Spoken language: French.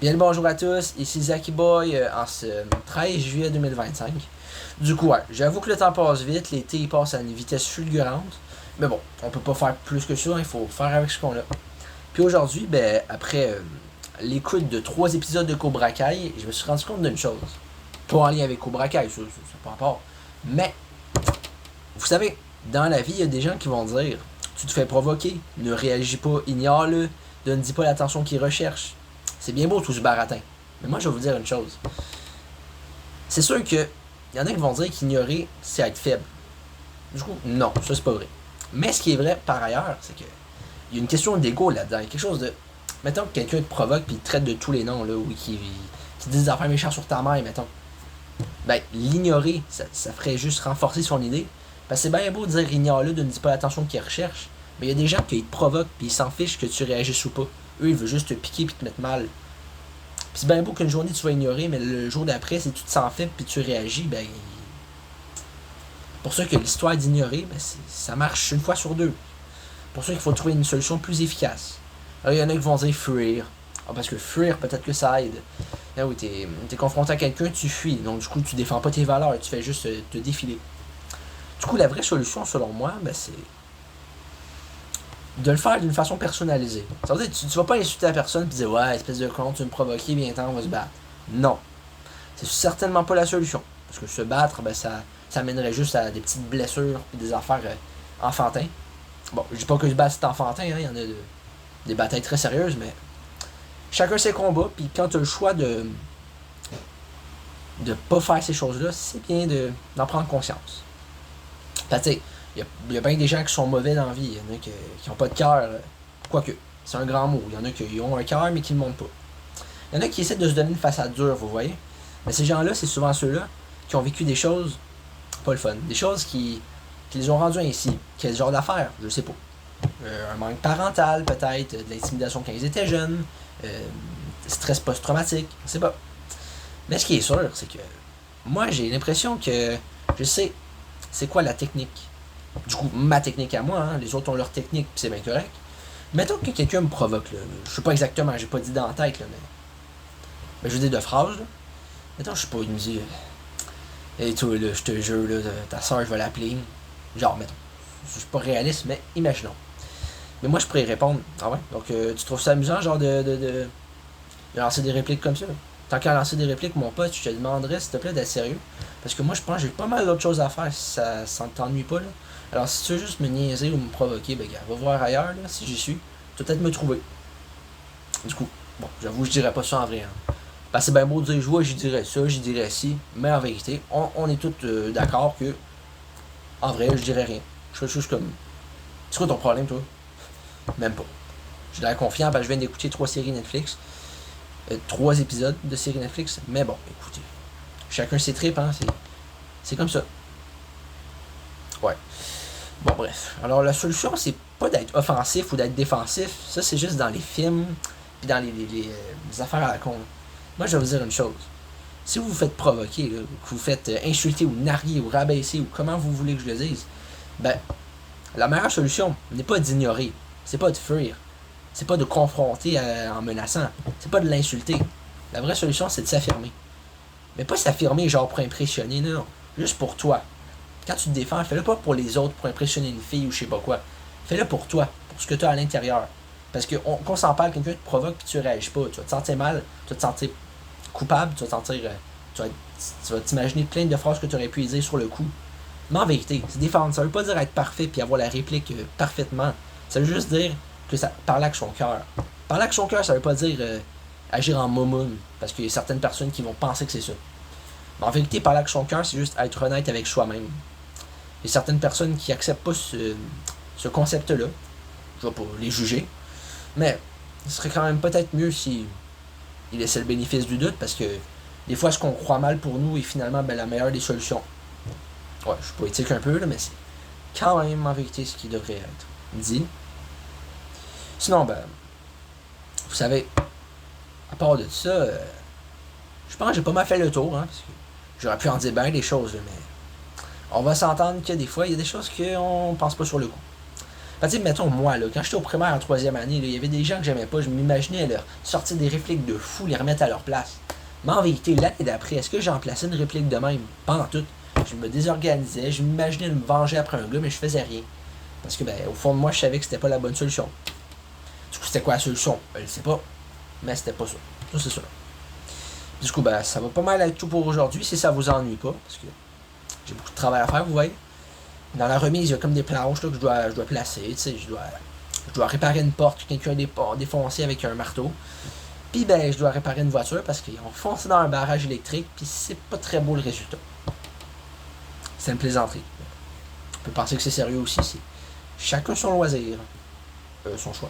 Bien le bonjour à tous, ici Zaki Boy en ce 13 juillet 2025. Du coup, ouais, j'avoue que le temps passe vite, l'été il passe à une vitesse fulgurante. Mais bon, on peut pas faire plus que ça, il faut faire avec ce qu'on a. Puis aujourd'hui, ben, après l'écoute de 3 épisodes de Cobra Kai, je me suis rendu compte d'une chose. Pas en lien avec Cobra Kai, ça pas rapport. Mais, vous savez, dans la vie, il y a des gens qui vont dire tu te fais provoquer, ne réagis pas, ignore-le, ne dis pas l'attention qu'il recherche. C'est bien beau tout ce baratin. Mais moi, je vais vous dire une chose. C'est sûr que il y en a qui vont dire qu'ignorer, c'est être faible. Du coup, non, ça c'est pas vrai. Mais ce qui est vrai par ailleurs, c'est que il y a une question d'ego là-dedans. Il y a quelque chose de. Mettons que quelqu'un te provoque puis te traite de tous les noms, là, ou qui dit des affaires méchantes sur ta mère, mettons. Ben, l'ignorer, ça ferait juste renforcer son idée. Parce que c'est bien beau de dire ignore-le, de ne dire pas l'attention qu'il recherche. Mais il y a des gens qui te provoquent puis ils s'en fichent que tu réagisses ou pas. Eux, ils veulent juste te piquer puis te mettre mal. Puis c'est bien beau qu'une journée tu vas ignorer, mais le jour d'après, si tu te sens faible puis tu réagis, ben. Pour ça que l'histoire d'ignorer, ben ça marche une fois sur deux. Pour ça qu'il faut trouver une solution plus efficace. Alors, il y en a qui vont dire fuir. Ah, parce que fuir, peut-être que ça aide. Là où t'es confronté à quelqu'un, tu fuis. Donc, du coup, tu défends pas tes valeurs, tu fais juste te défiler. Du coup, la vraie solution, selon moi, ben, c'est de le faire d'une façon personnalisée. Ça veut dire tu vas pas insulter la personne et dire ouais, espèce de con, tu veux me provoquer, viens t'en, on va se battre. Non. C'est certainement pas la solution. Parce que se battre, ben, ça mènerait juste à des petites blessures et des affaires enfantins. Bon, je dis pas que se battre c'est enfantin, hein, il y en a des batailles très sérieuses, mais chacun ses combats, puis quand tu as le choix de pas faire ces choses-là, c'est bien d'en prendre conscience. Fait tu sais, il y a bien des gens qui sont mauvais dans la vie. Il y en a qui n'ont pas de cœur. Quoique, c'est un grand mot. Il y en a qui ont un cœur, mais qui ne le montrent pas. Il y en a qui essaient de se donner une façade dure, vous voyez. Mais ces gens-là, c'est souvent ceux-là qui ont vécu des choses pas le fun. Des choses qui les ont rendus ainsi. Quel genre d'affaires? Je sais pas. Un manque parental, peut-être. De l'intimidation quand ils étaient jeunes. Stress post-traumatique. Je sais pas. Mais ce qui est sûr, c'est que moi, j'ai l'impression que je sais c'est quoi la technique. Du coup, ma technique à moi, hein, les autres ont leur technique, puis c'est bien correct. Mettons que quelqu'un me provoque, là. Je sais pas exactement, j'ai pas d'idée en tête, là, mais je veux dire de phrases, là. Mettons, je sais pas, il me dit hey, toi, là, je te jure, là, ta soeur, je vais l'appeler. Genre, mettons. Je suis pas réaliste, mais imaginons. Mais moi, je pourrais répondre ah ouais, donc tu trouves ça amusant, genre, de lancer des répliques comme ça? Tant qu'à lancer des répliques, mon pote, je te demanderais, s'il te plaît, d'être sérieux. Parce que moi, je pense que j'ai pas mal d'autres choses à faire si ça ne t'ennuie pas, là. Alors, si tu veux juste me niaiser ou me provoquer, ben, gars, va voir ailleurs, là, si j'y suis. Tu vas peut-être me trouver. Du coup, bon, j'avoue, je dirais pas ça en vrai. Hein. Parce que c'est bien beau de dire, je vois, j'y dirais ça, j'y dirais ci. Mais en vérité, on est tous d'accord que, en vrai, je dirais rien. Je fais juste comme. C'est quoi ton problème, toi? Même pas. J'ai l'air confiant parce que je viens d'écouter 3 séries Netflix. 3 épisodes de séries Netflix. Mais bon, écoutez. Chacun ses tripes, hein. C'est comme ça. Ouais. Bon, bref. Alors, la solution, c'est pas d'être offensif ou d'être défensif. Ça, c'est juste dans les films puis dans les affaires à la con. Moi, je vais vous dire une chose. Si vous vous faites provoquer, là, que vous faites insulter ou narguer ou rabaisser ou comment vous voulez que je le dise, ben, la meilleure solution n'est pas d'ignorer. C'est pas de fuir. C'est pas de confronter en menaçant. C'est pas de l'insulter. La vraie solution, c'est de s'affirmer. Mais pas s'affirmer genre pour impressionner, non. Juste pour toi. Quand tu te défends, fais-le pas pour les autres, pour impressionner une fille ou je sais pas quoi. Fais-le pour toi, pour ce que tu as à l'intérieur. Parce que qu'on s'en parle, quelqu'un te provoque puis tu réagis pas. Tu vas te sentir mal, tu vas te sentir coupable, tu vas te sentir. Tu vas t'imaginer plein de phrases que tu aurais pu dire sur le coup. Mais en vérité, se défendre, ça veut pas dire être parfait puis avoir la réplique parfaitement. Ça veut juste dire que ça parle avec son cœur. Parler avec son cœur, ça veut pas dire agir en momoun. Parce qu'il y a certaines personnes qui vont penser que c'est ça. Mais en vérité, parler avec son cœur, c'est juste être honnête avec soi-même. Il y a certaines personnes qui acceptent pas ce concept-là. Je vais pas les juger. Mais ce serait quand même peut-être mieux si ils laissaient le bénéfice du doute parce que des fois, ce qu'on croit mal pour nous est finalement ben, la meilleure des solutions. Ouais, je suis poétique un peu, là, mais c'est quand même en vérité ce qui devrait être dit. Sinon, ben, vous savez, à part de ça, je pense que j'ai pas mal fait le tour, hein, parce que j'aurais pu en dire bien des choses, là, mais on va s'entendre que des fois, il y a des choses qu'on pense pas sur le coup. Fait que, mettons, moi, là, quand j'étais au primaire en troisième année, là, il y avait des gens que j'aimais pas, je m'imaginais leur sortir des répliques de fou, les remettre à leur place. Mais en vérité, l'année d'après, est-ce que j'en plaçais une réplique de même? Pas en tout. Je me désorganisais, je m'imaginais de me venger après un gars, mais je faisais rien. Parce que, ben, au fond de moi, je savais que c'était pas la bonne solution. Du coup, c'était quoi la solution? Je le sais pas. Mais c'était pas ça. Ça, c'est ça. Du coup, ben, ça va pas mal être tout pour aujourd'hui, si ça vous ennuie pas. Parce que j'ai beaucoup de travail à faire, vous voyez. Dans la remise, il y a comme des planches là, que je dois placer. Tu sais, je dois réparer une porte que quelqu'un a défoncé avec un marteau. Puis ben, je dois réparer une voiture parce qu'ils ont foncé dans un barrage électrique. Puis c'est pas très beau le résultat. C'est une plaisanterie. On peut penser que c'est sérieux aussi. C'est chacun son loisir. Son choix.